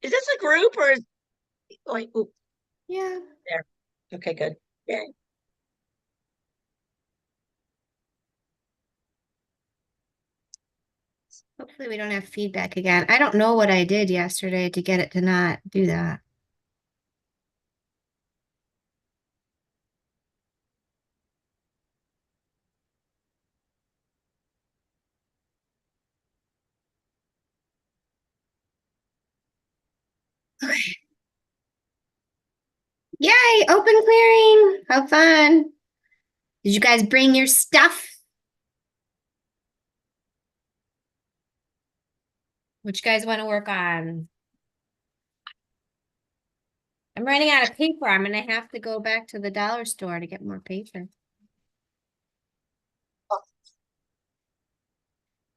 Is this a group or is like, oop, Yeah. there? Okay, good. Yeah. Hopefully we don't have feedback again. I don't know what I did yesterday to get it to not do that. Okay. Yay, open clearing. How fun. Did you guys bring your stuff? What you guys want to work on? I'm running out of paper. I'm gonna have to go back to the dollar store to get more paper.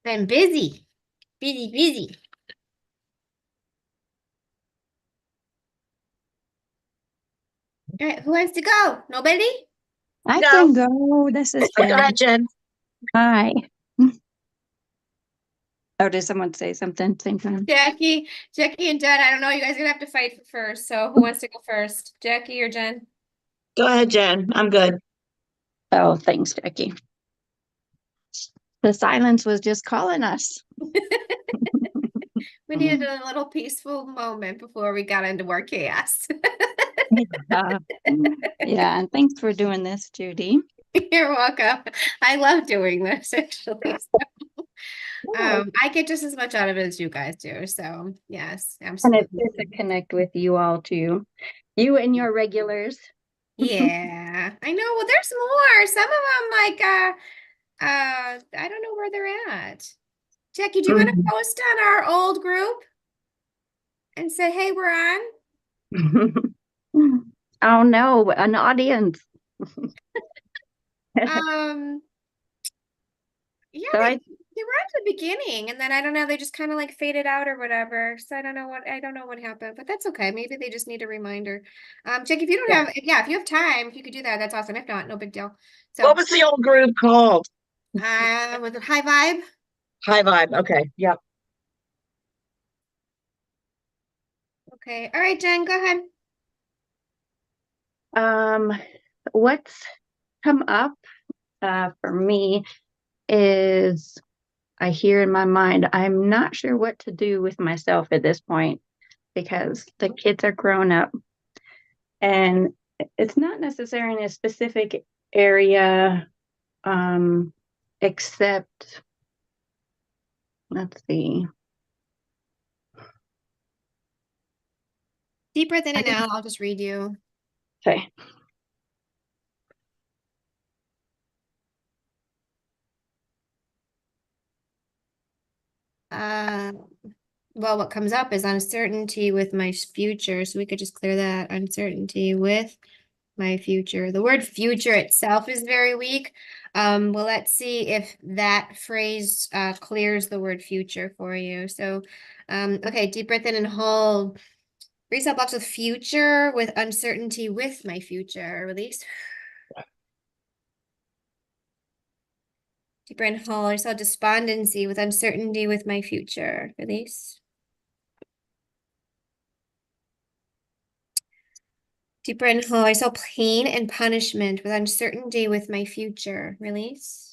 Been busy. Busy, busy. All right, who wants to go? Nobody? I No, can go. This is go Jen. ahead, Jen. Hi. Oh, did someone say something same time? Jackie and Jen. I don't know. You guys are gonna have to fight for first. So who wants to go first? Jackie or Jen? Go ahead, Jen. I'm good. Oh, thanks, Jackie. The silence was just calling us. We needed a little peaceful moment before we got into our chaos. Yeah. Yeah, and thanks for doing this, Judy. You're welcome. I love doing this actually. I get just as much out of it as you guys do. So yes, And absolutely. it's good to connect with you all too. You and your regulars. Yeah, I know. Well, there's more. Some of them like I don't know where they're at. Jackie, do you want to post on our old group and say, hey, we're on? Oh no, an audience. Um, yeah, So they were at the beginning, and then I don't know, they just kind of like faded out or whatever. So I don't know what happened, but that's okay. Maybe they just need a reminder. Jackie, if you don't yeah. have, yeah, if you have time, if you could do that, that's awesome. If not, no big deal. What So, was the old group called? was it High Vibe? High Vibe. Okay. Yep. Okay. All right, Jen, go ahead. Um, what's come up for me is I hear in my mind, I'm not sure what to do with myself at this point because the kids are grown up and it's not necessarily in a specific area, um, except, let's see. Deep breath in and out. I'll just read you. Okay. Uh, well, what comes up is uncertainty with my future. So we could just clear that uncertainty with my future. The word future itself is very weak. Well, let's see if that phrase clears the word future for you. So, okay, deep breath in and hold. Reset blocks with future with uncertainty with my future. Release. Deep breath and hold. I saw despondency with uncertainty with my future. Release. Deep breath and hold. I saw pain and punishment with uncertainty with my future. Release.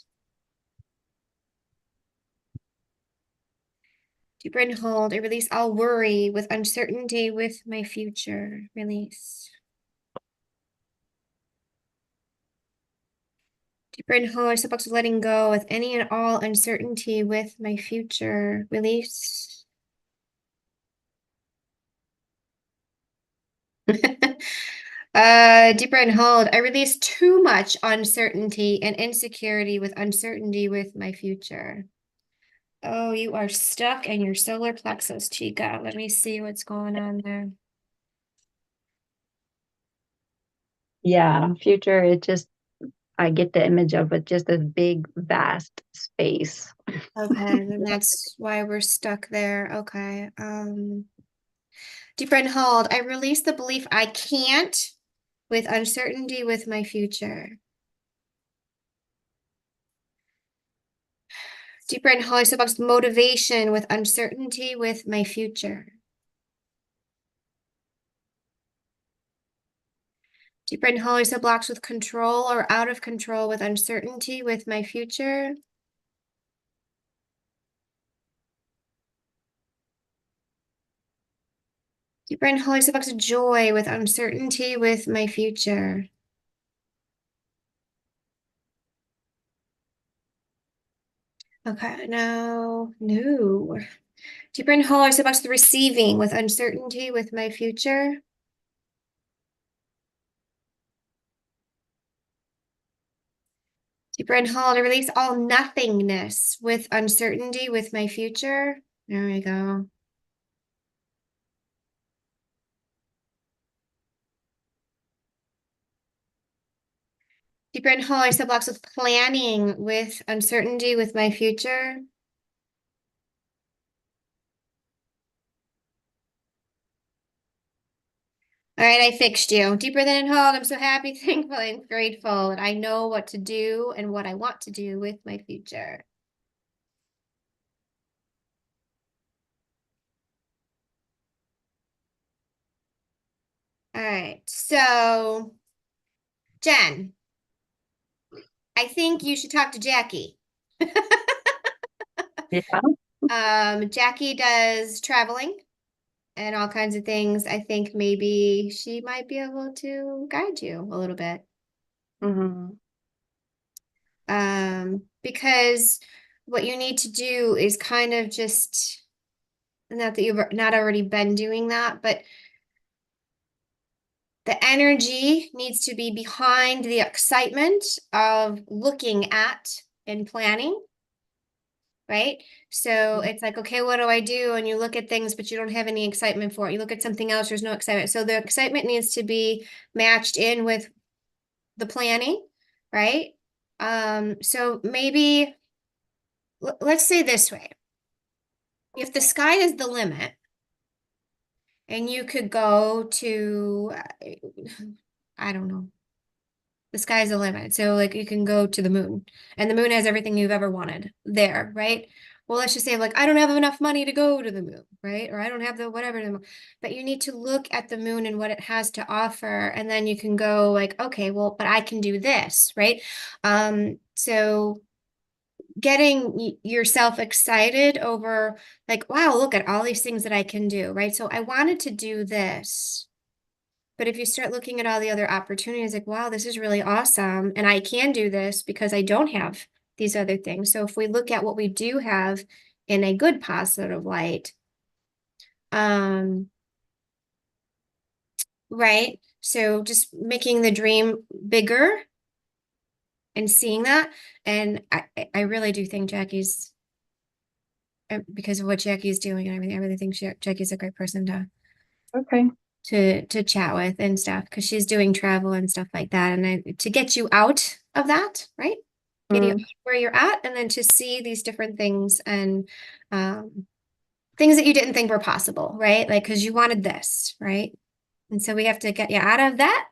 Deep breath and hold. I release all worry with uncertainty with my future. Release. Deep breath and hold. I step back to letting go with any and all uncertainty with my future. Release. Deep breath and hold. I release too much uncertainty and insecurity with uncertainty with my future. Oh, you are stuck in your solar plexus, Chica. Let me see what's going on there. Yeah, future, it just, I get the image of it just this big, vast space. Okay, then that's why we're stuck there. Okay. Deep breath and hold. I release the belief I can't with uncertainty with my future. Deep breath and hold. I step motivation with uncertainty with my future. Deep breath and hold. Yourself blocks with control or out of control with uncertainty with my future. Deep breath and hold. Yourself blocks with joy with uncertainty with my future. Okay, now, no. Deep breath and hold. Yourself blocks with receiving with uncertainty with my future. Deep breath and hold. I release all nothingness with uncertainty with my future. There we go. Deep breath and hold. Yourself blocks with planning with uncertainty with my future. All right, I fixed you. Deep breath in and hold. I'm so happy, thankful, and grateful that I know what to do and what I want to do with my future. All right, so Jen, I think you should talk to Jackie. Yeah. Jackie does traveling and all kinds of things. I think maybe she might be able to guide you a little bit. Mhm. Because what you need to do is kind of just, not that you've not already been doing that, but the energy needs to be behind the excitement of looking at and planning, right? So it's like, okay, what do I do? And you look at things, but you don't have any excitement for it. You look at something else, there's no excitement. So the excitement needs to be matched in with the planning, right? So maybe let's say this way. If the sky is the limit and you could go to, I don't know, the sky's the limit. So like you can go to the moon and the moon has everything you've ever wanted there, right? Well, let's just say like, I don't have enough money to go to the moon, right? Or I don't have the whatever, but you need to look at the moon and what it has to offer. And then you can go like, okay, well, but I can do this, right? So getting yourself excited over like, wow, look at all these things that I can do, right? So I wanted to do this. But if you start looking at all the other opportunities, like, wow, this is really awesome. And I can do this because I don't have these other things. So if we look at what we do have in a good positive light, right? So just making the dream bigger and seeing that. And I really do think Jackie's, because of what Jackie's doing and everything, I really think Jackie's a great person Okay. to chat with and stuff because she's doing travel and stuff like that. And to get you out of that, right? Get you out where you're at and then to see these different things and things that you didn't think were possible, right? Like, because you wanted this, right? And so we have to get you out of that,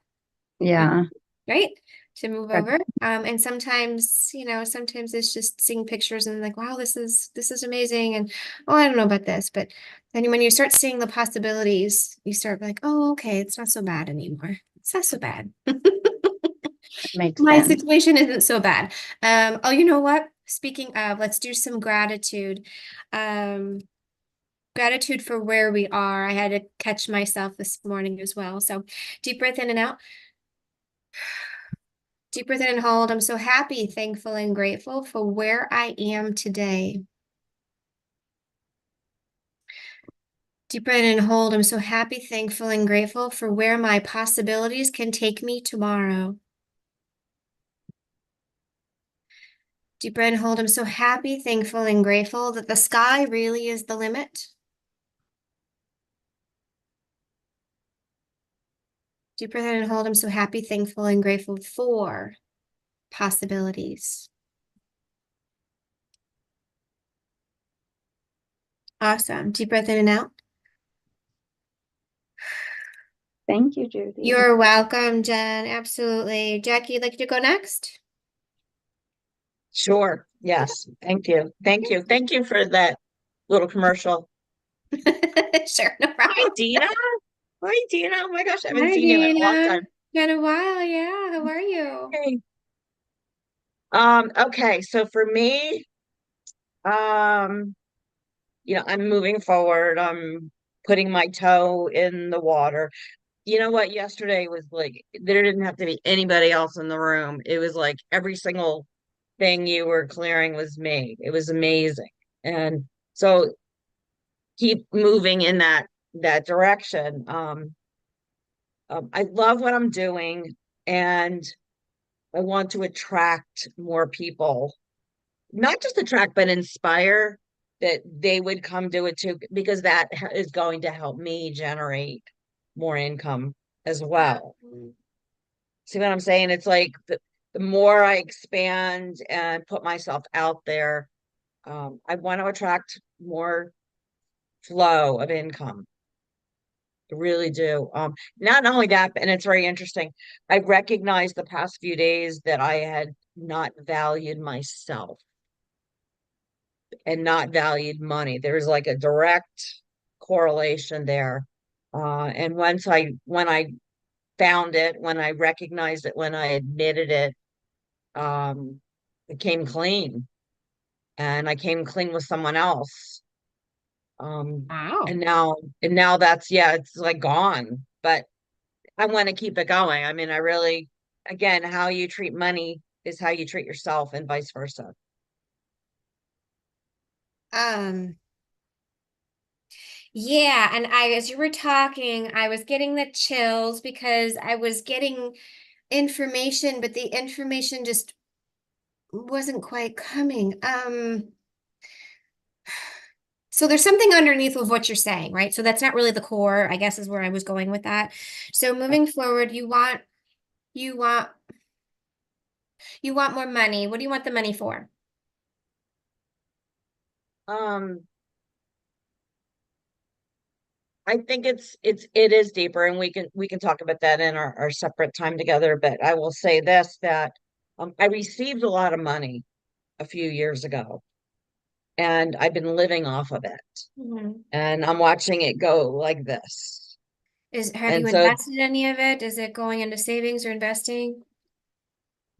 Yeah. right? To move Okay. over. And sometimes, sometimes it's just seeing pictures and like, wow, this is amazing. And oh, I don't know about this. But then when you start seeing the possibilities, you start like, oh, okay, it's not so bad anymore. It's not so bad. Makes My sense. situation isn't so bad. Oh, you know what? Speaking of, let's do some gratitude. Gratitude for where we are. I had to catch myself this morning as well. So deep breath in and out. Deep breath in and hold. I'm so happy, thankful, and grateful for where I am today. Deep breath in and hold. I'm so happy, thankful, and grateful for where my possibilities can take me tomorrow. Deep breath and hold. I'm so happy, thankful, and grateful that the sky really is the limit. Deep breath in and hold. I'm so happy, thankful, and grateful for possibilities. Awesome. Deep breath in and out. Thank you, Judy. You're welcome, Jen. Absolutely. Jackie, you'd like to go next? Sure. Yes. Thank you. Thank you. Thank you for that little commercial. Sure, no Hi, problem. Dina. Hi, Dina. Oh my gosh, I haven't Hi, seen you in a long Dina. time. Been a while, yeah. How are you? Hey. Okay, so for me, um, I'm moving forward. I'm putting my toe in the water. You know what? Yesterday was like there didn't have to be anybody else in the room. It was like every single thing you were clearing was me. It was amazing. And so keep moving in that direction. I love what I'm doing and I want to attract more people, not just attract, but inspire that they would come do it too, because that is going to help me generate more income as well. See what I'm saying? It's like the more I expand and put myself out there, I want to attract more flow of income. I really do. Not only that, and it's very interesting. I recognized the past few days that I had not valued myself and not valued money. There's like a direct correlation there. And when I found it, when I recognized it, when I admitted it, um, it came clean. And I came clean with someone else. Um, Wow. and now and now that's yeah, it's like gone. But I want to keep it going. I mean, I really, again, how you treat money is how you treat yourself and vice versa. Um, yeah, and as you were talking, I was getting the chills because I was getting information, but the information just wasn't quite coming. So there's something underneath of what you're saying, right? So that's not really the core, I guess is where I was going with that. So moving forward, you want you want more money. What do you want the money for? Um, I think it is deeper, and we can talk about that in our separate time together. But I will say this that I received a lot of money a few years ago, and I've been living off of it, Mhm. and I'm watching it go like this. Have you And so invested any of it? Is it going into savings or investing?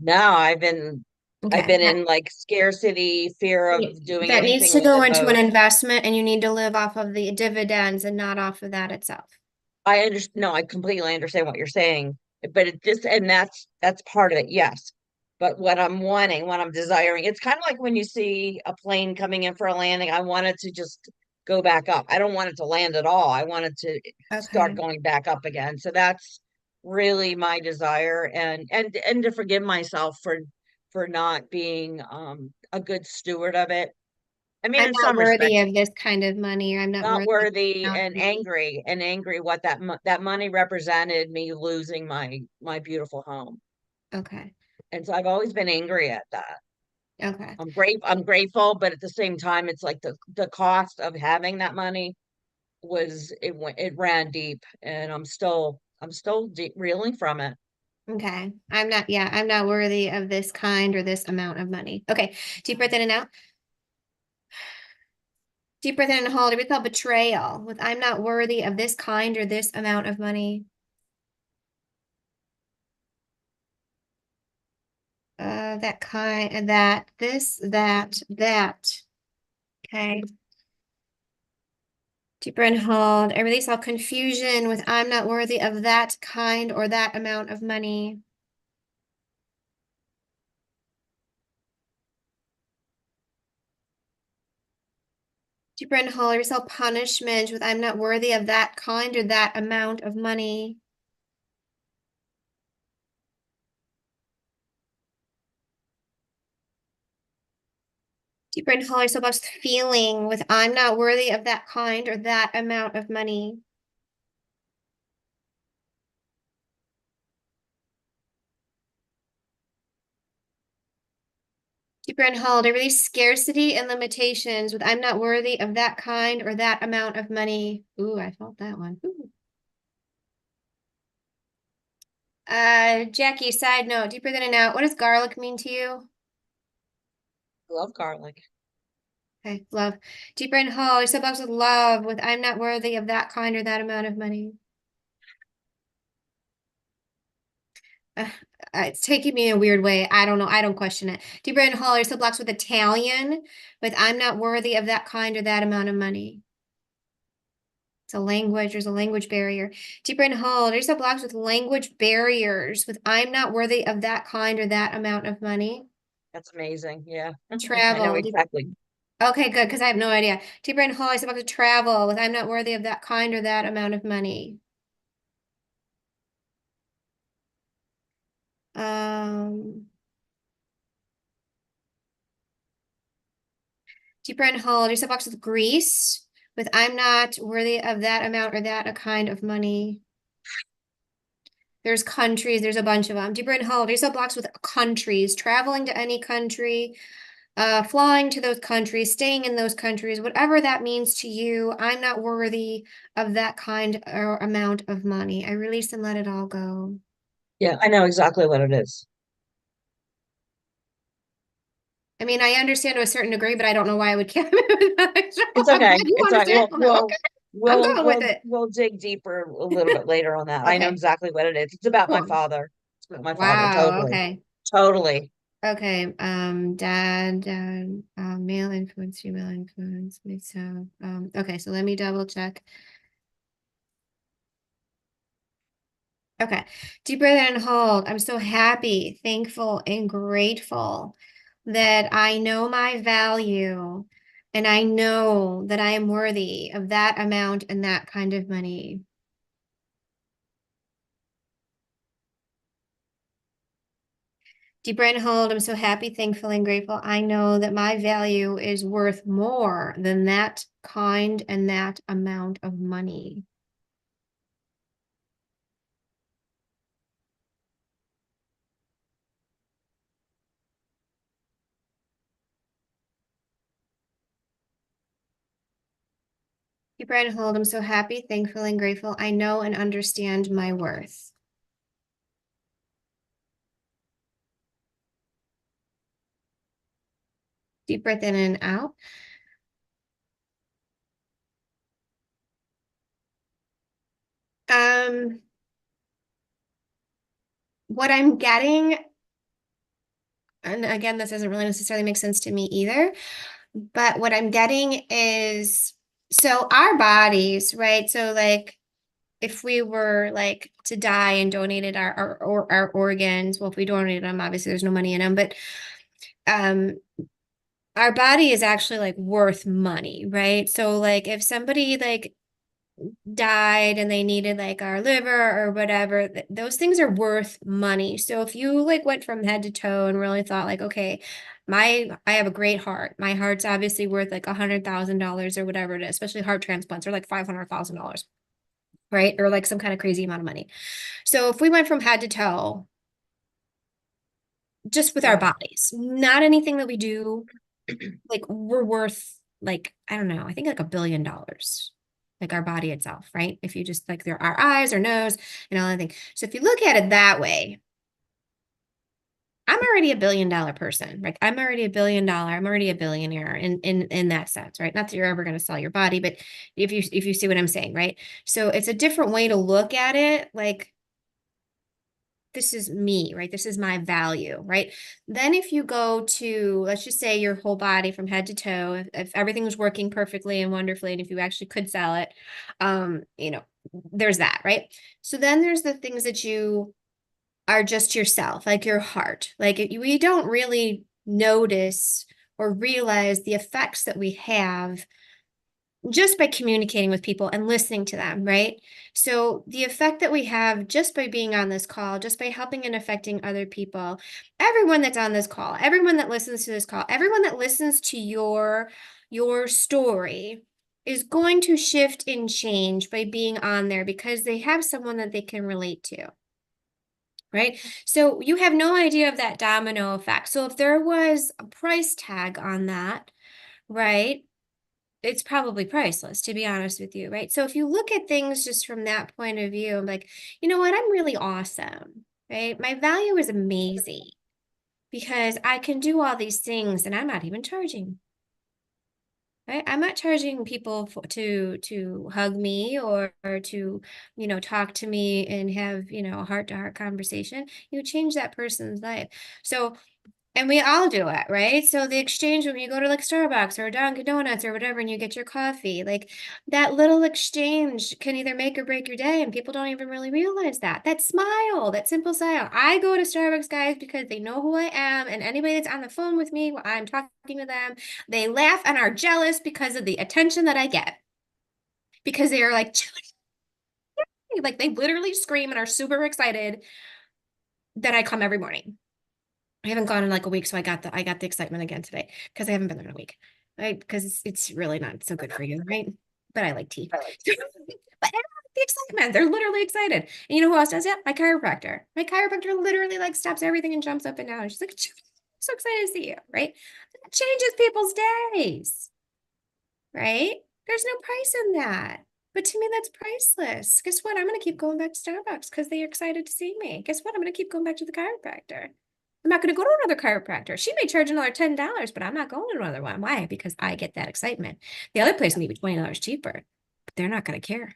now I've Okay. been in like scarcity, fear of doing That needs anything to with go it into an mode. investment and you need to live off of the dividends and not off of that itself. I understand. No, I completely understand what you're saying, but it just and that's part of it. Yes, but what I'm wanting, what I'm desiring, it's kind of like when you see a plane coming in for a landing. I want it to just go back up. I don't want it to land at all. I want it to start Okay. going back up again. So that's really my desire, and to forgive myself for not being a good steward of it. I mean, I'm in not some worthy respects of this kind of money, or I'm not not worthy of worthy this amount of money. and angry what that money represented me losing my beautiful home. Okay. And so I've always been angry at that. Okay. I'm grateful, but at the same time it's like the cost of having that money it ran deep, and I'm still reeling from it. Okay. I'm not worthy of this kind or this amount of money. Okay. Deep breath in and out. Deep breath in and hold. We call betrayal with I'm not worthy of this kind or this amount of money. That kind and that, this, that. Okay. Deep breath and hold. I release all confusion with I'm not worthy of that kind or that amount of money. Deep breath and hold. I release all punishment with I'm not worthy of that kind or that amount of money. Deep breath and hold yourself up feeling with I'm not worthy of that kind or that amount of money. Deep breath and hold. I release scarcity and limitations with I'm not worthy of that kind or that amount of money. Ooh, I felt that one. Ooh. Jackie, side note, deep breath in and out. What does garlic mean to you? I love garlic. Okay, love. Deep breath and hold. Yourself up with love with I'm not worthy of that kind or that amount of money. uh, it's taking me in a weird way. I don't know. I don't question it. Deep breath and hold. Yourself blocks with Italian, with I'm not worthy of that kind or that amount of money. It's a language. There's a language barrier. Deep breath and hold. Yourself blocks with language barriers, with I'm not worthy of that kind or that amount of money. That's amazing. Yeah. I know Travel. exactly. Okay, good, because I have no idea. Deep breath and hold. Yourself blocks with travel, with I'm not worthy of that kind or that amount of money. Um, Deep breath and hold. Yourself blocks with Greece, with I'm not worthy of that amount or that a kind of money. There's countries, there's a bunch of them. Deep breath and hold. Yourself blocks with countries, traveling to any country, flying to those countries, staying in those countries, whatever that means to you. I'm not worthy of that kind or amount of money. I release and let it all go. Yeah, I know exactly what it is. I mean, I understand to a certain degree, but I don't know why I would care. It's I'm okay. glad you It's all right. understand. I'm like, okay, I'm going with it. We'll dig deeper a little bit later on that. I know Okay, exactly what it is. It's about my cool. father. It's about my father, Wow. totally. Okay. Totally. Okay. Dad, male influence, female influence, myself. Okay, so let me double check. Okay. Deep breath in and hold. I'm so happy, thankful, and grateful that I know my value and I know that I am worthy of that amount and that kind of money. Deep breath and hold. I'm so happy, thankful, and grateful. I know that my value is worth more than that kind and that amount of money. Deep breath and hold. I'm so happy, thankful, and grateful. I know and understand my worth. Deep breath in and out. Um, what I'm getting, and again, this doesn't really necessarily make sense to me either, but what I'm getting is, so our bodies, right? So like if we were like to die and donated our organs, well, if we donated them, obviously there's no money in them, but um our body is actually like worth money, right? So like if somebody like died and they needed like our liver or whatever, those things are worth money. So if you like went from head to toe and really thought like, okay, I have a great heart. My heart's obviously worth like $100,000 or whatever it is, especially heart transplants are like $500,000, right? Or like some kind of crazy amount of money. So if we went from head to toe, just with our Yeah. bodies, not anything that we do, like we're worth like, I don't know, I think like $1 billion, like our body itself, right? If you just like our eyes, our nose, and all that thing. So if you look at it that way, I'm already $1 billion person, right? I'm already I'm already a billionaire in that sense, right? Not that you're ever going to sell your body, but if you see what I'm saying, right? So it's a different way to look at it, like this is me, right? This is my value, right? Then if you go to, let's just say your whole body from head to toe, if everything was working perfectly and wonderfully, and if you actually could sell it, you know, there's that, right? So then there's the things that you are just yourself, like your heart. Like we don't really notice or realize the effects that we have just by communicating with people and listening to them, right? So the effect that we have just by being on this call, just by helping and affecting other people, everyone that's on this call, everyone that listens to this call, everyone that listens to your story is going to shift and change by being on there because they have someone that they can relate to. Right. So you have no idea of that domino effect. So if there was a price tag on that, right? It's probably priceless, to be honest with you, right? So if you look at things just from that point of view, I'm like, you know what? I'm really awesome, right? My value is amazing because I can do all these things and I'm not even charging. Right? I'm not charging people to hug me or to, talk to me and have, a heart-to-heart conversation. You change that person's life. So, and we all do it, right? So the exchange when you go to like Starbucks or Dunkin' Donuts or whatever, and you get your coffee, like that little exchange can either make or break your day, and people don't even really realize that. That smile, that simple smile. I go to Starbucks, guys, because they know who I am, and anybody that's on the phone with me while I'm talking to them, they laugh and are jealous because of the attention that I get. Because they are like they literally scream and are super excited that I come every morning. I haven't gone in like a week, so I got the excitement again today because I haven't been there in a week, right? Because it's really not so good for you, right? But I like tea. But I love the excitement. They're literally excited. And you know who else does it? My chiropractor. My chiropractor literally like stops everything and jumps up and down. She's like, so excited to see you, right? That changes people's days, right? There's no price in that. But to me, that's priceless. Guess what? I'm going to keep going back to Starbucks because they're excited to see me. Guess what? I'm going to keep going back to the chiropractor. I'm not going to go to another chiropractor. She may charge another $10, but I'm not going to another one. Why? Because I get that excitement. The other place may be $20 cheaper, but they're not going to care.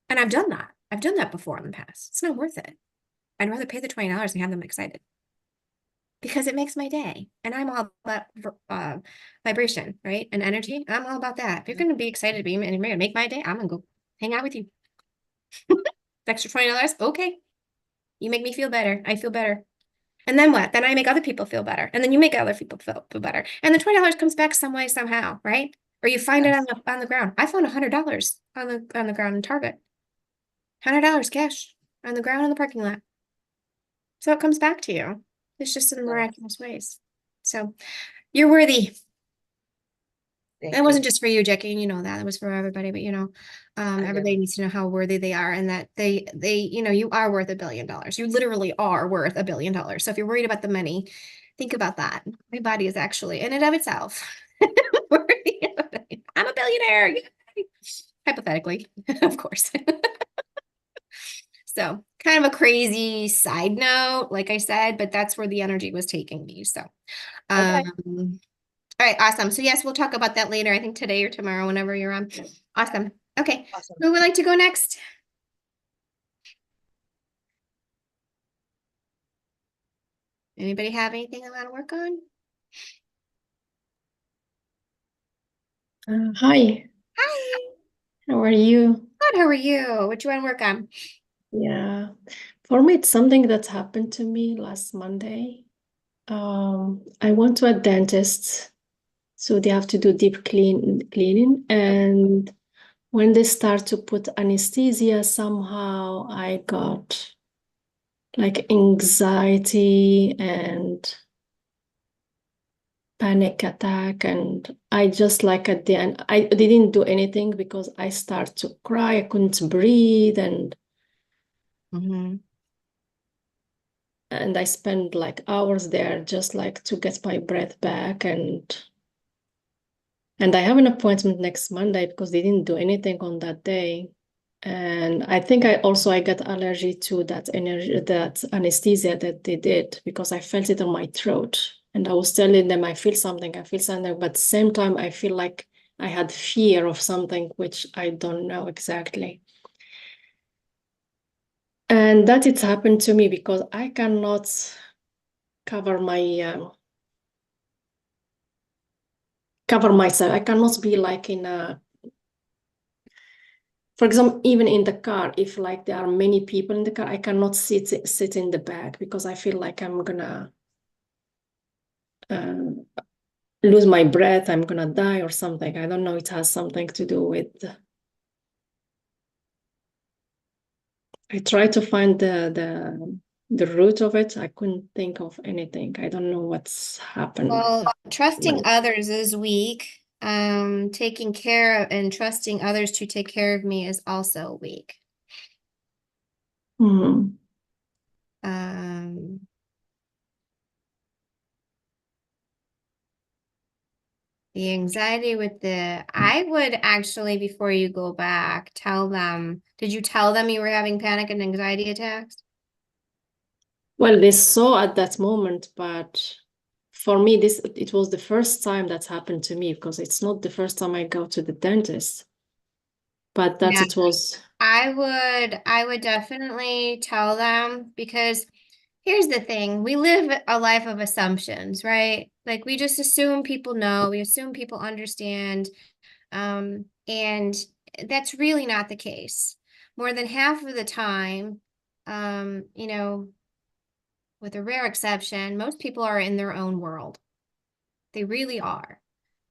And I've done that. I've done that before in the past. It's not worth it. I'd rather pay the $20 and have them excited because it makes my day. And I'm all about vibration, right? And energy. I'm all about that. If you're going to be excited to be and you're going to make my day, I'm going to go hang out with you. Extra $20. Okay. You make me feel better. I feel better. And then what? Then I make other people feel better. And then you make other people feel better. And the $20 comes back some way, somehow, right? Or you find it on the ground. I found $100 on the ground in Target. $100 cash on the ground in the parking lot. So it comes back to you. It's just in miraculous ways. So you're worthy. Thank It wasn't you. just for you, Jackie, and you know that. It was for everybody, but everybody needs to know how worthy they are and that you are worth $1 billion. You literally are worth $1 billion. So if you're worried about the money, think about that. My body is actually in and of itself worthy of I'm a billionaire. Yay. Hypothetically, of course. So kind of a crazy side note, like I said, but that's where the energy was taking me. So Okay. all right, awesome. So yes, we'll talk about that later. I think today or tomorrow, whenever you're on. Awesome. Okay. Awesome. Who would like to go next? Anybody have anything they want to work on? Hi, Hi. how are you? Good. How are you? What do you want to work on? Yeah, for me, it's something that happened to me last Monday. I went to a dentist, so they have to do deep cleaning, and when they start to put anesthesia, somehow I got like anxiety and panic attack, and I just like at the end, I didn't do anything because I start to cry, I couldn't breathe, and Mm-hmm. I spend like hours there just like to get my breath back, and I have an appointment next Monday because they didn't do anything on that day. And I think I got allergy to that energy, that anesthesia that they did, because I felt it in my throat. And I was telling them I feel something, but at the same time I feel like I had fear of something which I don't know exactly. And that it's happened to me because I cannot cover myself. I cannot be like in a, for example, even in the car, if like there are many people in the car, I cannot sit in the back because I feel like I'm gonna uh, lose my breath. I'm gonna die or something. I don't know. It has something to do with. I tried to find the root of it. I couldn't think of anything. I don't know what's happened. Well, trusting others is weak. Taking care of and trusting others to take care of me is also weak. Hmm. Um, The anxiety with I would actually, before you go back, tell them, did you tell them you were having panic and anxiety attacks? Well, they saw at that moment, but for me, it was the first time that's happened to me because it's not the first time I go to the dentist, but that Yeah. it was. I would definitely tell them, because here's the thing. We live a life of assumptions, right? Like we just assume people know, we assume people understand. And that's really not the case. More than half of the time, you know, with a rare exception, most people are in their own world. They really are,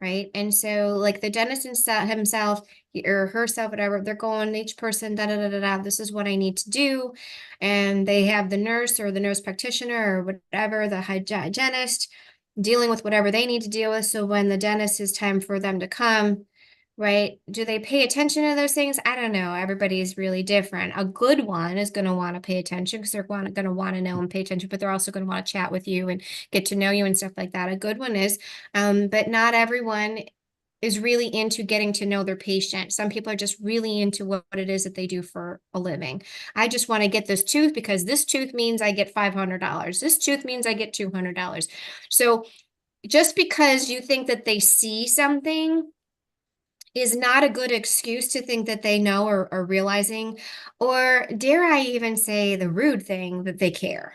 right? And so, like the dentist himself or herself, whatever, they're going each person, da da da da da. This is what I need to do, and they have the nurse or the nurse practitioner or whatever, the hygienist, dealing with whatever they need to deal with. So when the dentist is time for them to come, right? Do they pay attention to those things? I don't know. Everybody's really different. A good one is going to want to pay attention because they're going to want to know and pay attention, but they're also going to want to chat with you and get to know you and stuff like that. A good one is, but not everyone is really into getting to know their patient. Some people are just really into what it is that they do for a living. I just want to get this tooth because this tooth means I get $500. This tooth means I get $200. So just because you think that they see something is not a good excuse to think that they know or are realizing, or dare I even say the rude thing that they care,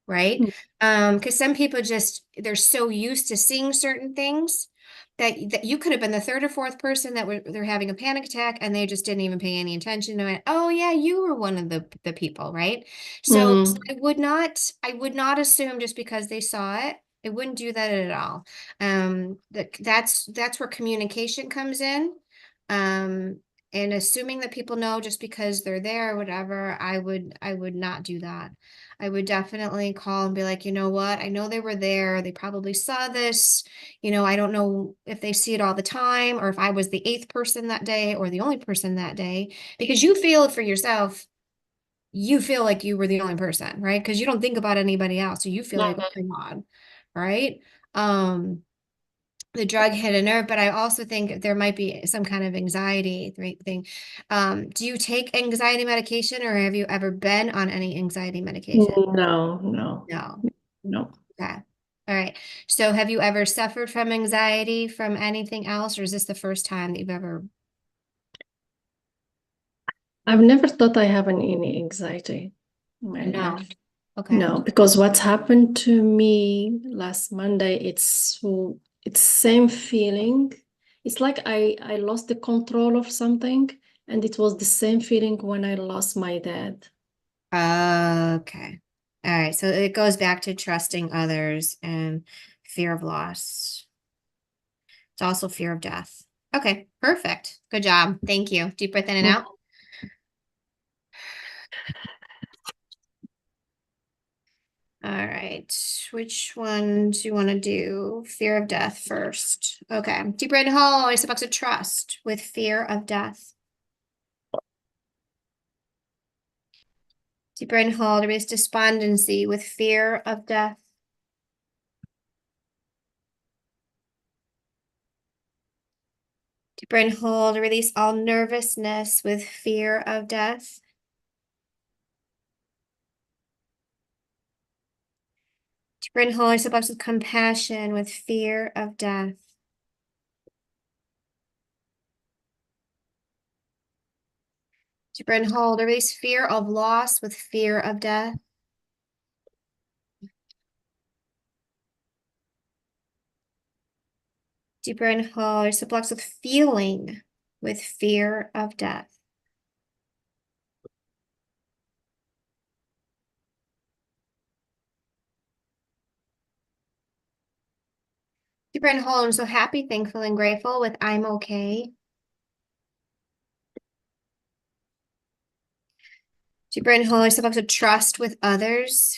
right? Because some people just, they're so used to seeing certain things that you could have been the third or fourth person that they're having a panic attack and they just didn't even pay any attention to it. Oh yeah, you were one of the people, right? So I would not assume just because they saw it. I wouldn't do that at all. That's where communication comes in. And assuming that people know just because they're there or whatever, I would not do that. I would definitely call and be like, you know what? I know they were there. They probably saw this. You know, I don't know if they see it all the time or if I was the eighth person that day or the only person that day, because you feel it for yourself. You feel like you were the only person, right? Because you don't think about anybody else. So you feel like, oh my God, right? The drug hit a nerve, but I also think there might be some kind of anxiety thing. Do you take anxiety medication or have you ever been on any anxiety medication? No, no, No. no. Okay. All right. So have you ever suffered from anxiety from anything else, or is this the first time that you've ever? I've never thought I have any anxiety in my No. life. Okay. No, because what's happened to me last Monday, it's same feeling. It's like I lost the control of something, and it was the same feeling when I lost my dad. Okay. All right. So it goes back to trusting others and fear of loss. It's also fear of death. Okay, perfect. Good job. Thank you. Deep breath in and out. All right. Which one do you want to do? Fear of death first. Okay. Deep breath in, hold. It's a box of trust with fear of death. Deep breath in, hold. Release despondency with fear of death. Deep breath in, hold. Release all nervousness with fear of death. Deep breath in, hold. It's a box of compassion with fear of death. Deep breath in, hold. Release fear of loss with fear of death. Deep breath in, hold. It's a box with feeling with fear of death. Deep breath in, hold. I'm so happy, thankful, and grateful with I'm okay. Deep breath in, hold. It's a box of trust with others.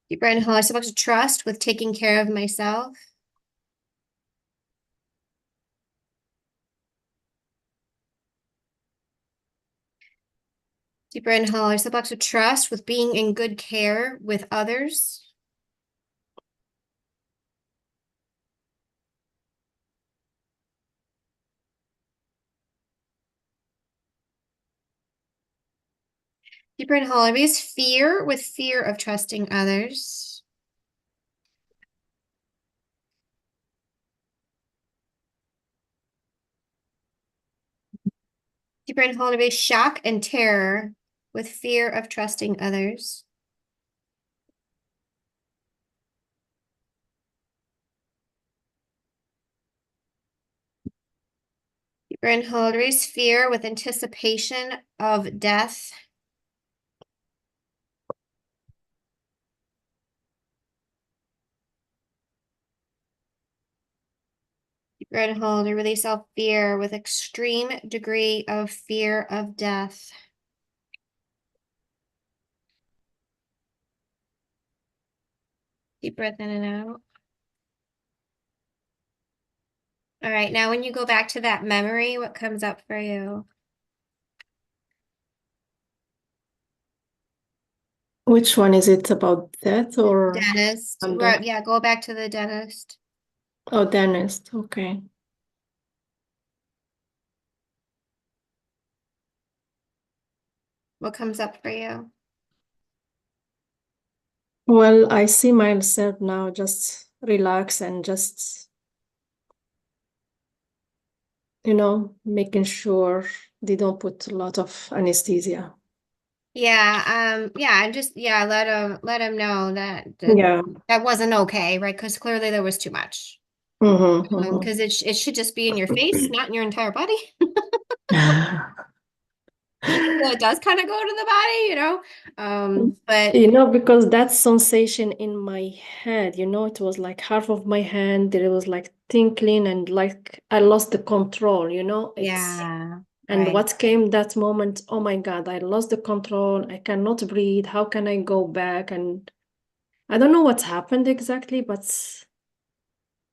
Deep breath in, hold. It's a box of trust with taking care of myself. Deep breath in, hold. It's a box of trust with being in good care with others. Deep breath and hold. Release fear with fear of trusting others. Deep breath and hold. Release shock and terror with fear of trusting others. Deep breath and hold. Release fear with anticipation of death. Deep breath and hold. Release all fear with extreme degree of fear of death. Deep breath in and out. All right, now when you go back to that memory, what comes up for you? Which one is it, about death or Dentist. under? Yeah, go back to the dentist. Oh, dentist. Okay. What comes up for you? Well, I see myself now just relax and just, making sure they don't put a lot of anesthesia. Yeah, and just let him know that Yeah. that wasn't okay, right? Because clearly there was too much. Mm-hmm, Because it should just be in your face, not in your entire body. mm-hmm. So it does kind of go to the body. But Because that sensation in my head, it was like half of my hand, there was like tinkling and like I lost the control, yeah, and right. what came that moment, oh my God, I lost the control. I cannot breathe. How can I go back? And I don't know what happened exactly, but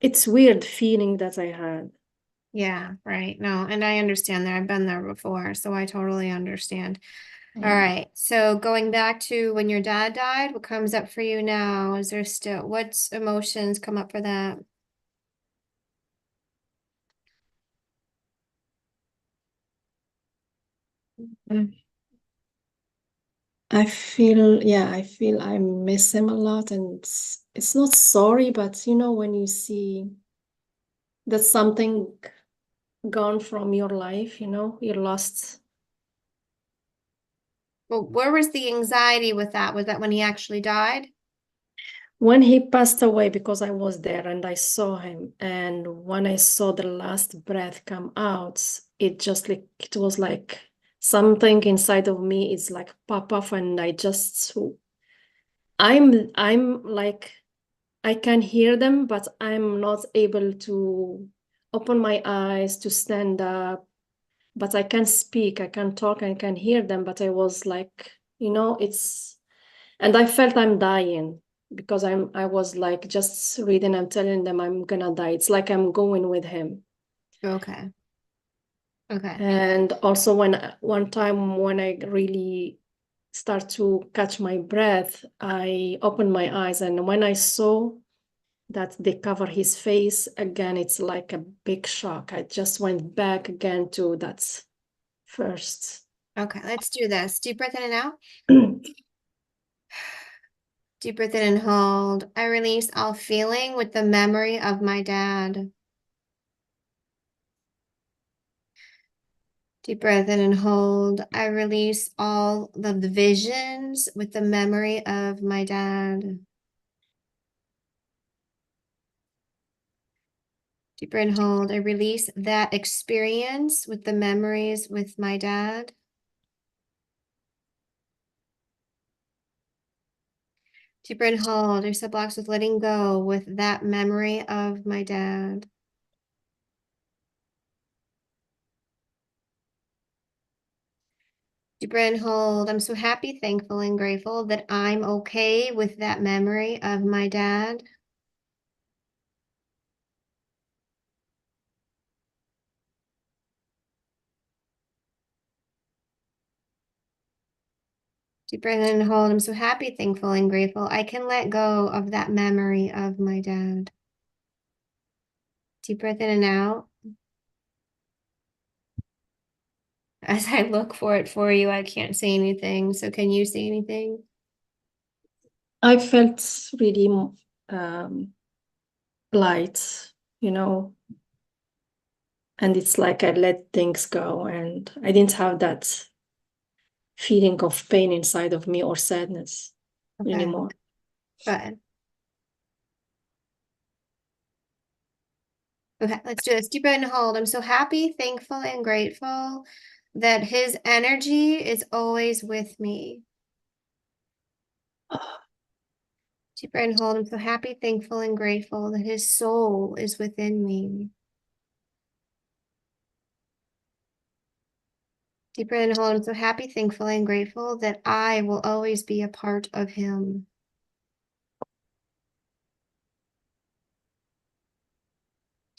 it's weird feeling that I had. Yeah, right. No, and I understand that. I've been there before, so I totally understand. All Yeah. right. So going back to when your dad died, what comes up for you now? Is there still, what emotions come up for that? Mm. I feel I miss him a lot, and it's not sorry, but when you see that something gone from your life, you lost. Well, where was the anxiety with that? Was that when he actually died? When he passed away, because I was there and I saw him, and when I saw the last breath come out, it was like something inside of me is like pop off, and I'm like I can hear them, but I'm not able to open my eyes to stand up. But I can speak, I can talk, I can hear them. But I was like, and I felt I'm dying because I was like just reading and telling them I'm gonna die. It's like I'm going with him. Okay. Okay. And also one time when I really start to catch my breath, I opened my eyes, and when I saw that they cover his face again, it's like a big shock. I just went back again to that first. Okay, let's do this. Deep breath in and out. Deep breath in and hold. I release all feeling with the memory of my dad. Deep breath in and hold. I release all of the visions with the memory of my dad. Deep breath and hold. I release that experience with the memories with my dad. Deep breath and hold. I set blocks with letting go with that memory of my dad. Deep breath and hold. I'm so happy, thankful, and grateful that I'm okay with that memory of my dad. Deep breath in and hold. I'm so happy, thankful, and grateful. I can let go of that memory of my dad. Deep breath in and out. As I look for it for you, I can't see anything. So can you see anything? I felt really um, light, you know, and it's like I let things go, and I didn't have that feeling of pain inside of me or sadness Okay, anymore. good. Okay, let's do this. Deep breath and hold. I'm so happy, thankful, and grateful that his energy is always with me. Deep breath and hold. I'm so happy, thankful, and grateful that his soul is within me. Deep breath and hold. I'm so happy, thankful, and grateful that I will always be a part of him.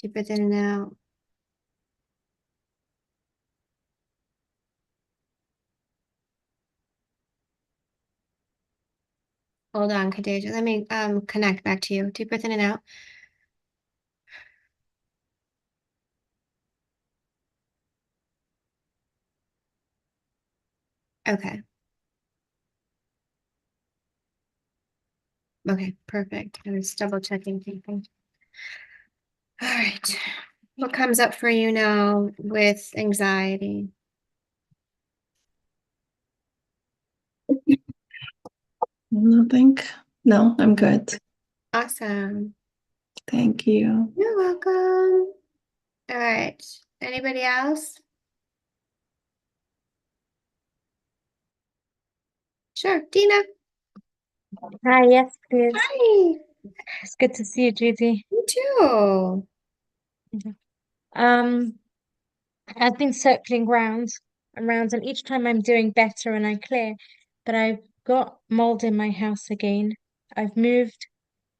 Deep breath in and out. Hold on, Khadija. Let me connect back to you. Deep breath in and out. Okay. Okay, perfect. I was double checking something. All right. What comes up for you now with anxiety? Nothing. No, I'm good. Awesome. Thank you. You're welcome. All right. Anybody else? Sure. Dina. Hi, yes, please. Hi. It's good to see you, Judy. You too. Um, I've been circling round and round, and each time I'm doing better and I clear, but I've got mold in my house again. I've moved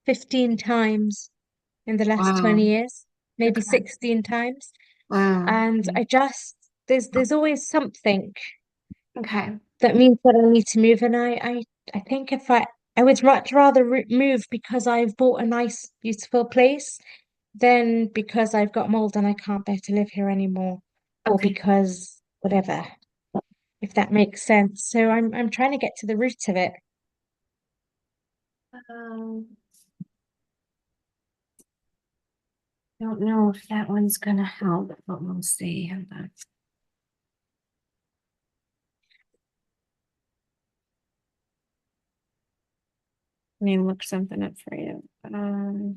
15 times in the last 20 Wow. years, maybe Okay. 16 times. Wow. And I just there's always something Okay. that means that I need to move. And I think if I would much rather move because I've bought a nice, beautiful place than because I've got mold and I can't bear to live here anymore, or Okay. because whatever, if that makes sense. So I'm trying to get to the root of it. Um, don't know if that one's gonna help, but we'll see. Hold on. Let me look something up for you. No,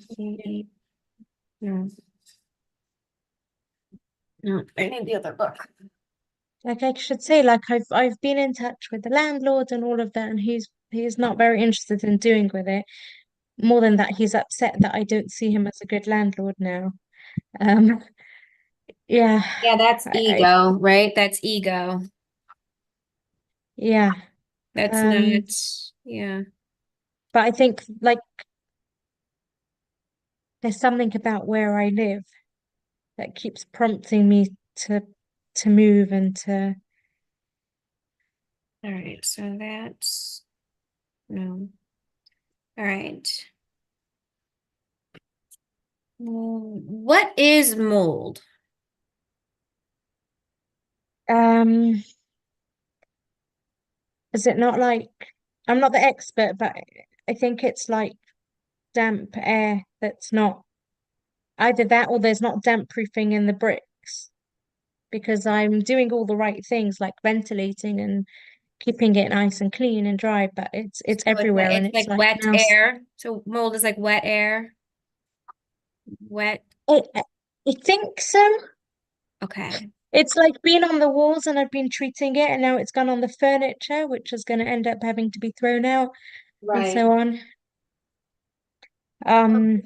no, I need the other book. Like I should say, like I've been in touch with the landlord and all of that, and he's not very interested in doing with it. More than that, he's upset that I don't see him as a good landlord now. Um, yeah, Yeah, that's I ego, right? That's ego. yeah. That's Um, not, yeah. but I think like there's something about where I live that keeps prompting me to to move and to All right, so that's no. All right. What is mold? um is it not like I'm not the expert, but I think it's like damp air that's not either that or there's not damp proofing in the bricks because I'm doing all the right things like ventilating and keeping it nice and clean and dry, but it's So it's everywhere and it's it's like like wet now air. So mold is like wet air. Wet. I think so. Okay. It's like been on the walls and I've been treating it and now it's gone on the furniture, which is going to end up having to be thrown out and Right. so on. Um,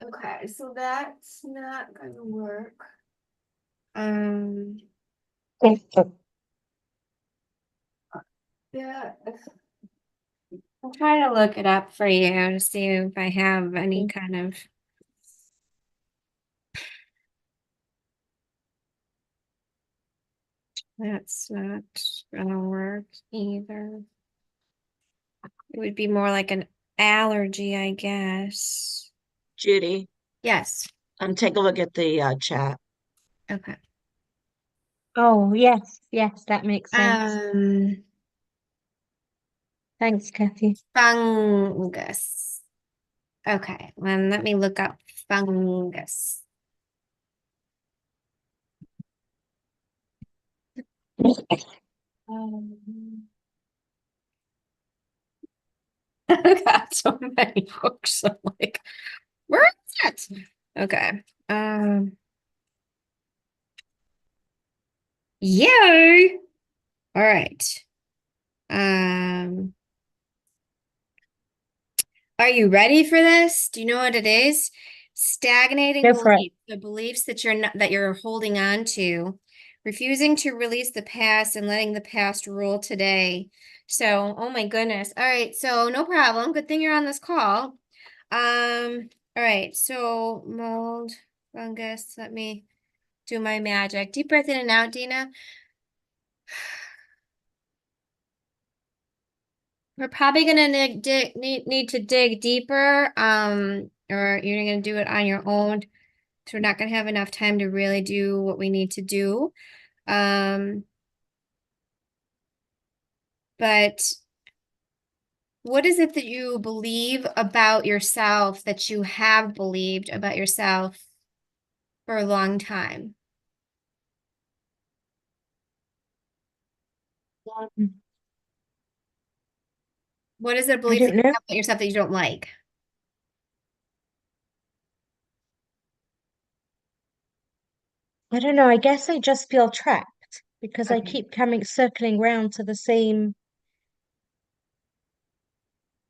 Okay, so that's not gonna work. Um, yeah. I'm trying to look it up for you to see if I have any kind of. That's not gonna work either. It would be more like an allergy, I guess. Judy, Yes. take a look at the chat. Okay. Oh, yes, yes, that makes sense. Thanks, Kathy. Fungus. Okay, then let me look up fungus. Um, I got so many books. I'm like, where is it? Okay. Yay! All right. Um, are you ready for this? Do you know what it is? Stagnating Go for it. beliefs, the beliefs that you're holding on to, refusing to release the past and letting the past rule today. So, oh my goodness. All right, so no problem. Good thing you're on this call. All right, so mold, fungus, let me do my magic. Deep breath in and out, Dina. We're probably gonna need to dig deeper, or you're gonna do it on your own. So we're not gonna have enough time to really do what we need to do. But what is it that you believe about yourself that you have believed about yourself for a long time? What is it a I belief that don't you know. have about yourself that you don't like? I don't know. I guess I just feel trapped because I Okay. keep circling round to the same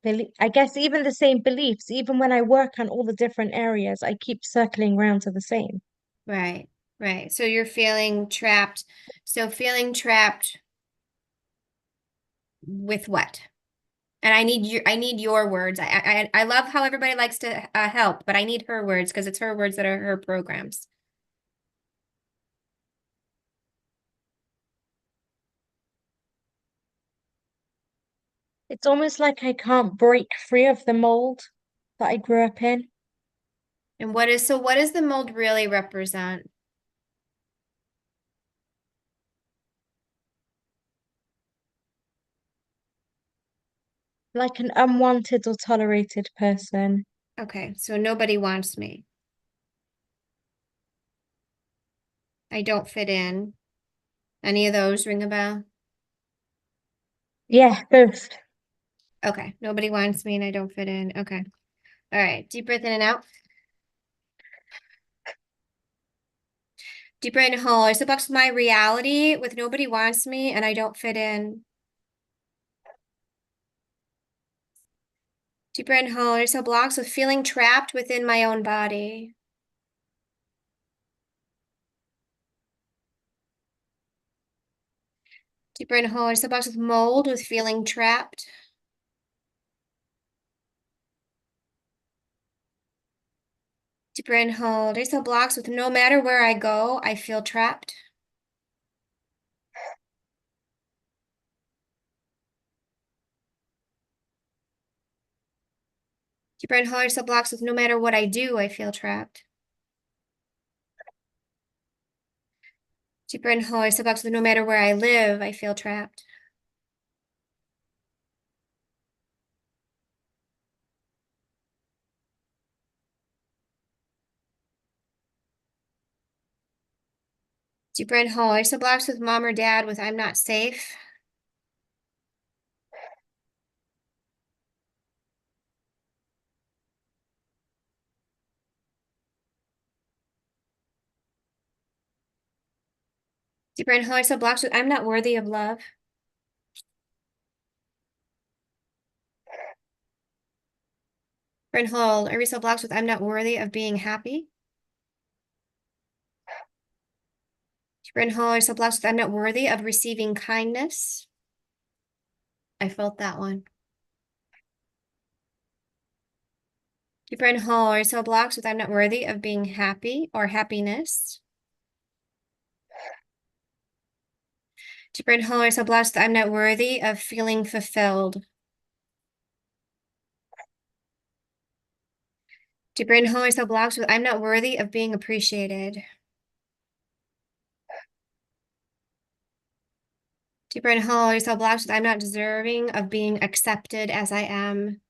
belief. I guess even the same beliefs, even when I work on all the different areas, I keep circling round to the same. Right, right. So you're feeling trapped. So feeling trapped with what? And I need your words. I love how everybody likes to help, but I need her words because it's her words that are her programs. It's almost like I can't break free of the mold that I grew up in. And what does the mold really represent? Like an unwanted or tolerated person. Okay, so nobody wants me. I don't fit in. Any of those ring a bell? Yeah, both. Okay, nobody wants me and I don't fit in. Okay. All right, deep breath in and out. Deep breath in and hold. I step back to my reality with nobody wants me and I don't fit in. Deep breath in and hold. I still blocks with feeling trapped within my own body. Deep breath in and hold. I still blocks with mold with feeling trapped. Deep breath in and hold. I still blocks with no matter where I go, I feel trapped. Deep breath in and hold. I still blocks with no matter what I do, I feel trapped. Deep breath in and hold. I still blocks with no matter where I live, I feel trapped. Deep breath in and hold. I still blocks with mom or dad with I'm not safe. Deep breath in and hold. I still blocks with I'm not worthy of love. Breath in and hold. I still blocks with I'm not worthy of being happy. Deep breath in and hold. I still blocks with I'm not worthy of receiving kindness. I felt that one. Deep breath in and hold. I still blocks with I'm not worthy of being happy or happiness. Deep breath in and hold. I still blocks with I'm not worthy of feeling fulfilled. Deep breath in and hold. I still blocks with I'm not worthy of being appreciated. Deep breath in, hold yourself blocked. I'm not deserving of being accepted as I am.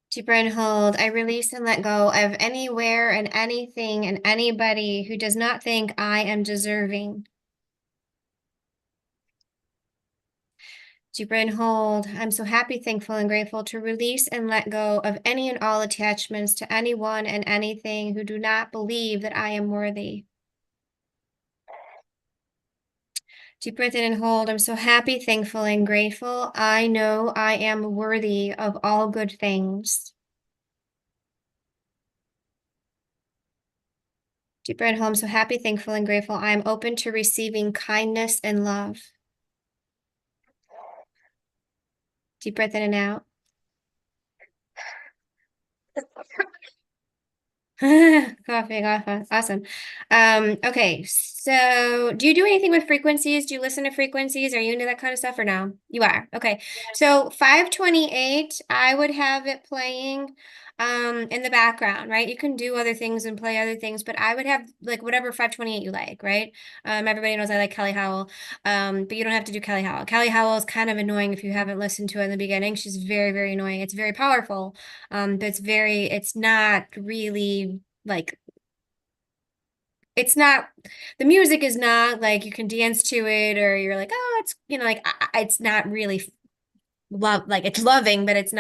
Deep breath in, hold. I release and let go of anywhere and anything and anybody who does not think I am deserving. Deep breath in, hold. I'm so happy, thankful, and grateful to release and let go of any and all attachments to anyone and anything who do not believe that I am worthy. Deep breath in and hold. I'm so happy, thankful, and grateful. I know I am worthy of all good things. Deep breath in, hold. I'm so happy, thankful, and grateful. I am open to receiving kindness and love. Deep breath in and out. Coffee. Awesome. Okay, so do you do anything with frequencies? Do you listen to frequencies? Are you into that kind of stuff or no? You are. Okay. So 528, I would have it playing in the background, right? You can do other things and play other things, but I would have like whatever 528 you like, right? Everybody knows I like Kelly Howell. But you don't have to do Kelly Howell. Kelly Howell is kind of annoying if you haven't listened to it in the beginning. She's very, very annoying. It's very powerful. But it's not really like, the music is not like you can dance to it or you're like, oh, it's, like, it's not really like it's loving, but it's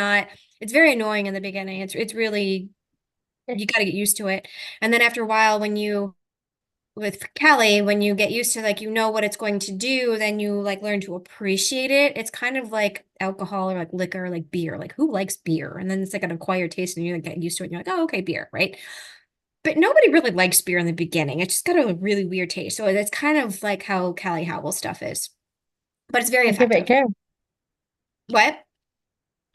very annoying in the beginning. It's really, you got to get used to it. And then after a while, with Kelly, when you get used to like, what it's going to do, then you like learn to appreciate it. It's kind of like alcohol or like liquor, or like beer. Like who likes beer? And then it's like an acquired taste and you get used to it and you're like, oh, okay, beer, right? But nobody really likes beer in the beginning. It's just got a really weird taste. So it's kind of like how Kelly Howell stuff is, but it's very I'll give it a effective. go. What?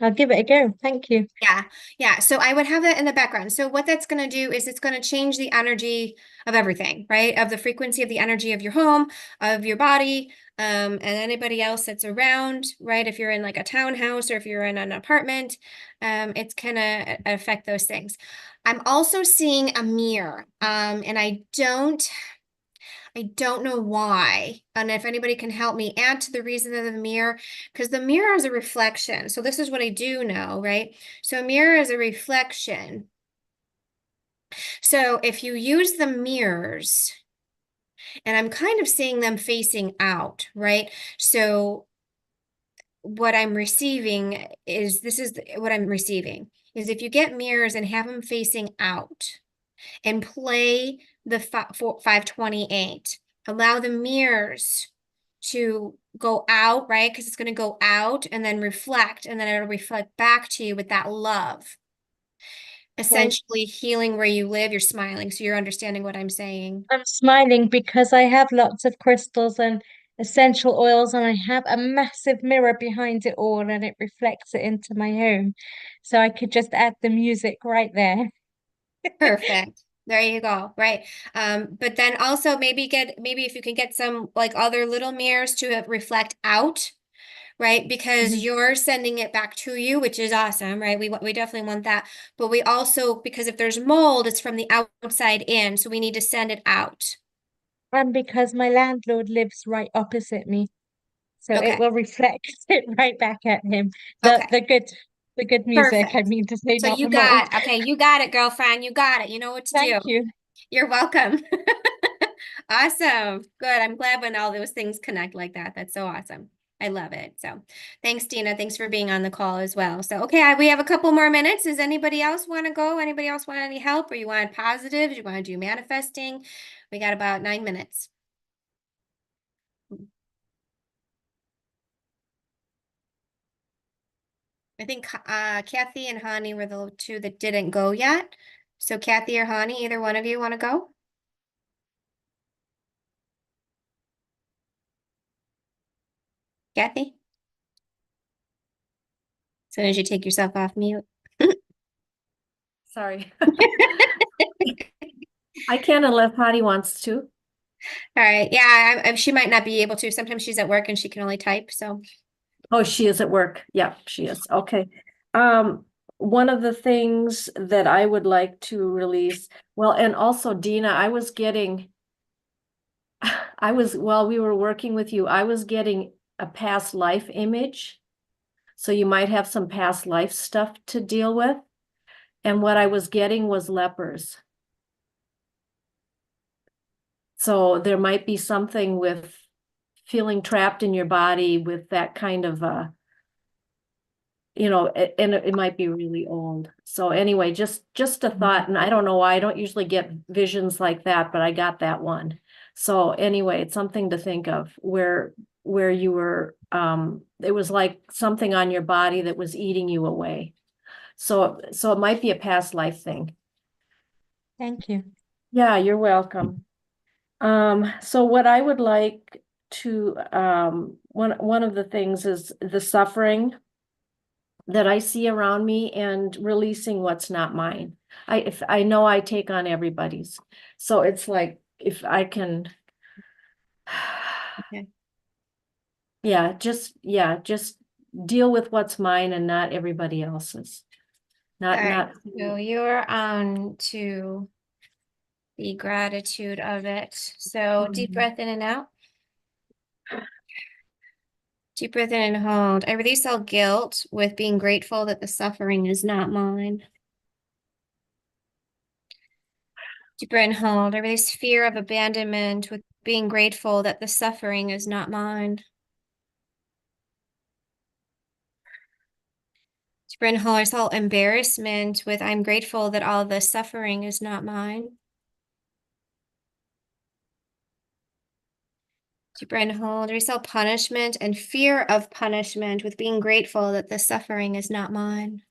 I'll give it a go. Thank you. Yeah, yeah. So I would have that in the background. So what that's going to do is it's going to change the energy of everything, right? Of the frequency of the energy of your home, of your body, and anybody else that's around, right? If you're in like a townhouse or if you're in an apartment, it's going to affect those things. I'm also seeing a mirror, and I don't know why. And if anybody can help me add to the reason of the mirror, because the mirror is a reflection. So this is what I do know, right? So a mirror is a reflection. So if you use the mirrors, and I'm kind of seeing them facing out, right? So what I'm receiving is, what I'm receiving is if you get mirrors and have them facing out and play the 528. Allow the mirrors to go out, right? Because it's going to go out and then reflect, and then it'll reflect back to you with that love. Essentially healing where you live. You're smiling, so you're understanding what I'm saying. I'm smiling because I have lots of crystals and essential oils, and I have a massive mirror behind it all, and it reflects it into my home. So I could just add the music right there. Perfect. There you go. Right. But then also maybe if you can get some like other little mirrors to reflect out, right? Because Mhm. you're sending it back to you, which is awesome, right? We definitely want that. But we also, because if there's mold, it's from the outside in, so we need to send it out. And because my landlord lives right opposite me, so it Okay. will reflect it right back at him. The Okay. the good the good music, I Perfect. mean to say, So not the mold. you got it, girlfriend. You got it. You know what to do. Thank you. You're welcome. Awesome. Good. I'm glad when all those things connect like that. That's so awesome. I love it. So thanks, Dina. Thanks for being on the call as well. So, okay, we have a couple more minutes. Does anybody else want to go? Anybody else want any help? Or you want positive? Do you want to do manifesting? We got about 9 minutes. I think Kathy and Hani were the two that didn't go yet. So Kathy or Hani, either one of you want to go? Kathy? As soon as you take yourself off mute. Sorry. I can unless Patty wants to. All right. Yeah, she might not be able to. Sometimes she's at work and she can only type. So, Oh, she is at work. Yeah, she is. Okay. One of the things that I would like to release, well, and also Dina, I was getting while we were working with you, I was getting a past life image. So you might have some past life stuff to deal with. And what I was getting was lepers. So there might be something with feeling trapped in your body with that kind of and it might be really old. So anyway, just a thought, and I don't know why I don't usually get visions like that, but I got that one. So anyway, it's something to think of where you were it was like something on your body that was eating you away. So it might be a past life thing. Thank you. Yeah, you're welcome. So what I would like to one of the things is the suffering that I see around me and releasing what's not mine. If I know I take on everybody's. So it's like if I can Okay. just deal with what's mine and not everybody else's. All right. Not So you're on to the gratitude of it. So deep breath in and out. Deep breath in and hold. I release all guilt with being grateful that the suffering is not mine. Deep breath and hold. I release fear of abandonment with being grateful that the suffering is not mine. Deep breath and hold. I release all embarrassment with I'm grateful that all the suffering is not mine. Deep breath and hold. I release all punishment and fear of punishment with being grateful that the suffering is not mine.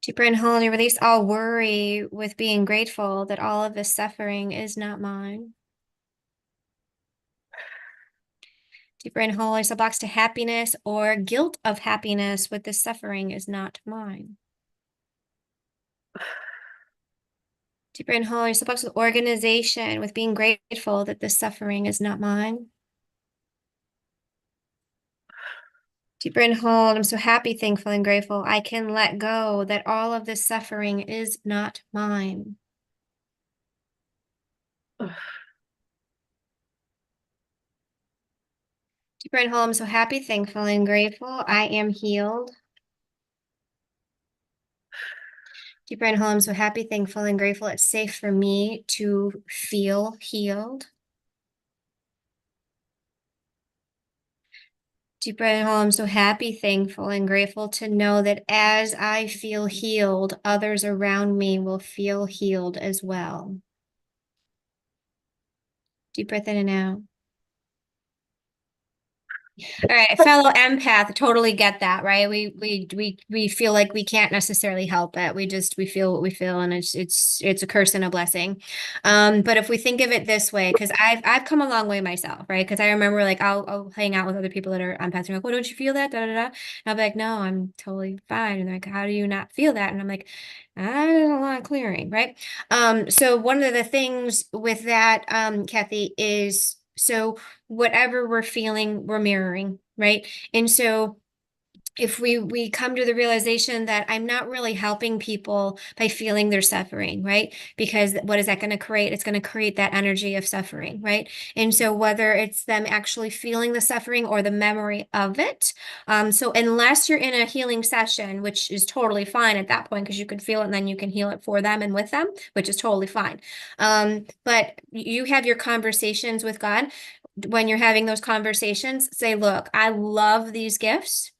Deep breath and hold. I release all worry with being grateful that all of the suffering is not mine. Deep breath and hold. I release all blocks to happiness or guilt of happiness with the suffering is not mine. Deep breath and hold. I release all blocks with organization with being grateful that the suffering is not mine. Deep breath and hold. I'm so happy, thankful, and grateful. I can let go that all of this suffering is not mine. Deep breath and hold. I'm so happy, thankful, and grateful. I am healed. Deep breath and hold. I'm so happy, thankful, and grateful. It's safe for me to feel healed. Deep breath and hold. I'm so happy, thankful, and grateful to know that as I feel healed, others around me will feel healed as well. Deep breath in and out. All right, fellow empath, totally get that, right? We feel like we can't necessarily help it. We feel what we feel, and it's a curse and a blessing. But if we think of it this way, because I've come a long way myself, right? Because I remember like I'll hang out with other people that are empaths, and like, well, don't you feel that? Da da da. And I'll be like, no, I'm totally fine. And they're like, how do you not feel that? And I'm like, there's a lot of clearing, right? So one of the things with that, Kathy, is so whatever we're feeling, we're mirroring, right? And so if we come to the realization that I'm not really helping people by feeling their suffering, right? Because what is that going to create? It's going to create that energy of suffering, right? And so whether it's them actually feeling the suffering or the memory of it. So unless you're in a healing session, which is totally fine at that point, because you can feel it and then you can heal it for them and with them, which is totally fine. But you have your conversations with God. When you're having those conversations, say, look, I love these gifts,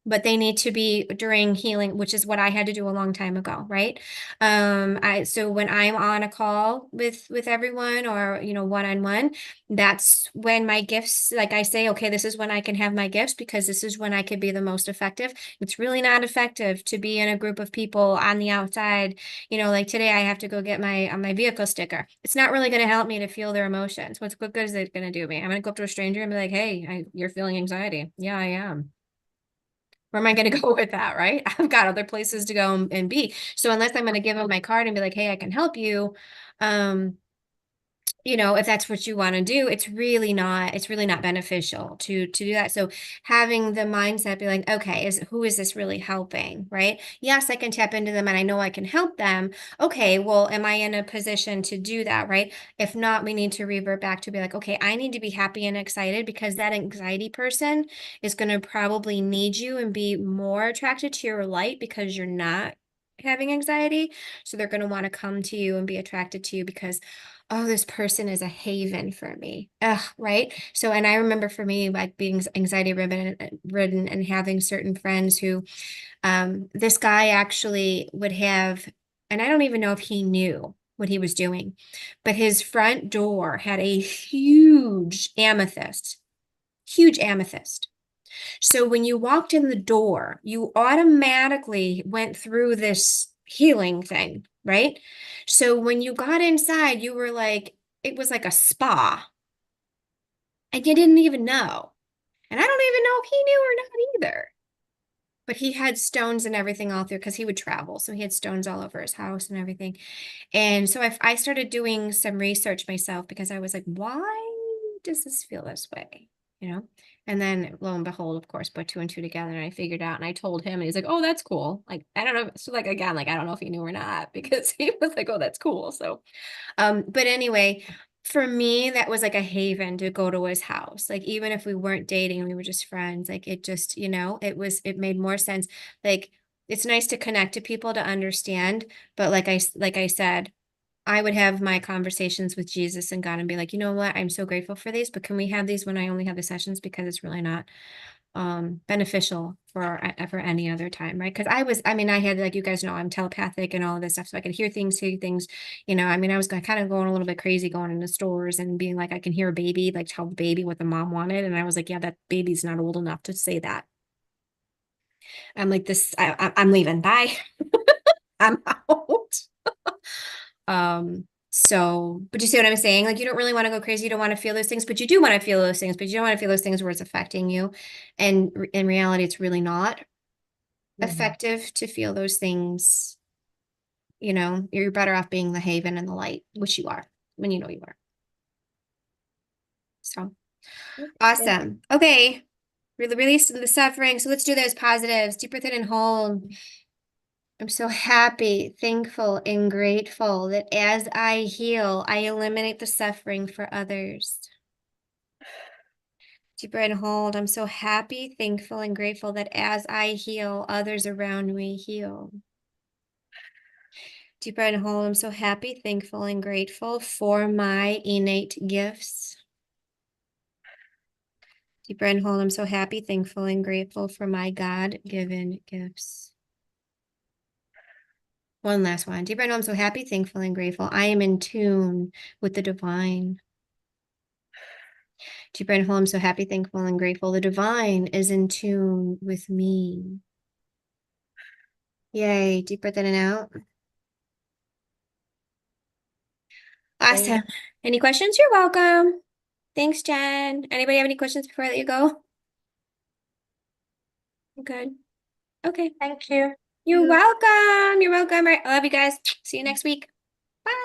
but they need to be during healing, which is what I had to do a long time ago, right? So when I'm on a call with everyone or one-on-one, that's when my gifts, like I say, okay, this is when I can have my gifts because this is when I could be the most effective. It's really not effective to be in a group of people on the outside. Like today I have to go get my vehicle sticker. It's not really going to help me to feel their emotions. What good is it going to do me? I'm going to go up to a stranger and be like, hey, you're feeling anxiety. Yeah, I am. Where am I going to go with that, right? I've got other places to go and be. So unless I'm going to give them my card and be like, hey, I can help you, if that's what you want to do, it's really not beneficial to do that. So having the mindset be like, okay, who is this really helping, right? Yes, I can tap into them and I know I can help them. Okay, well, am I in a position to do that, right? If not, we need to revert back to be like, okay, I need to be happy and excited because that anxiety person is going to probably need you and be more attracted to your light because you're not having anxiety. So they're going to want to come to you and be attracted to you because, oh, this person is a haven for me. Ugh, right? So, and I remember for me, like being anxiety ridden and having certain friends who, this guy actually would have, and I don't even know if he knew what he was doing, but his front door had a huge amethyst. Huge amethyst. So when you walked in the door, you automatically went through this healing thing, right? So when you got inside, you were like, it was like a spa, and you didn't even know. And I don't even know if he knew or not either. But he had stones and everything all through because he would travel. So he had stones all over his house and everything. And so I started doing some research myself because I was like, why does this feel this way? And then lo and behold, of course, put two and two together and I figured out and I told him and he's like, oh, that's cool. Like, I don't know. So like, again, like, I don't know if he knew or not because he was like, oh, that's cool. So, but anyway, for me, that was like a haven to go to his house. Like, even if we weren't dating, we were just friends, like it just, it made more sense. Like, it's nice to connect to people to understand, but like I said, I would have my conversations with Jesus and God and be like, you know what? I'm so grateful for these, but can we have these when I only have the sessions because it's really not beneficial for any other time, right? Because I had, like, you guys know, I'm telepathic and all of this stuff, so I could hear things, see things, I was kind of going a little bit crazy going into stores and being like, I can hear a baby, like tell the baby what the mom wanted, and I was like, yeah, that baby's not old enough to say that. I'm like, I'm leaving, bye. I'm out. But you see what I'm saying? Like, you don't really want to go crazy. You don't want to feel those things, but you do want to feel those things, but you don't want to feel those things where it's affecting you. And in reality, it's really not effective to feel those things. You're better off being the haven and the light, which you are when you know you are. So awesome. Okay. Release the suffering. So let's do those positives. Deep breath in and hold. I'm so happy, thankful, and grateful that as I heal, I eliminate the suffering for others. Deep breath and hold. I'm so happy, thankful, and grateful that as I heal, others around me heal. Deep breath and hold. I'm so happy, thankful, and grateful for my innate gifts. Deep breath and hold. I'm so happy, thankful, and grateful for my God-given gifts. One last one. Deep breath and hold. I'm so happy, thankful, and grateful. I am in tune with the divine. Deep breath and hold. I'm so happy, thankful, and grateful. The divine is in tune with me. Yay. Deep breath in and out. Awesome. Any questions? You're welcome. Thanks, Jen. Anybody have any questions before I let you go? Good. Okay. Thank you. You're welcome. You're welcome. All right. I love you guys. See you next week.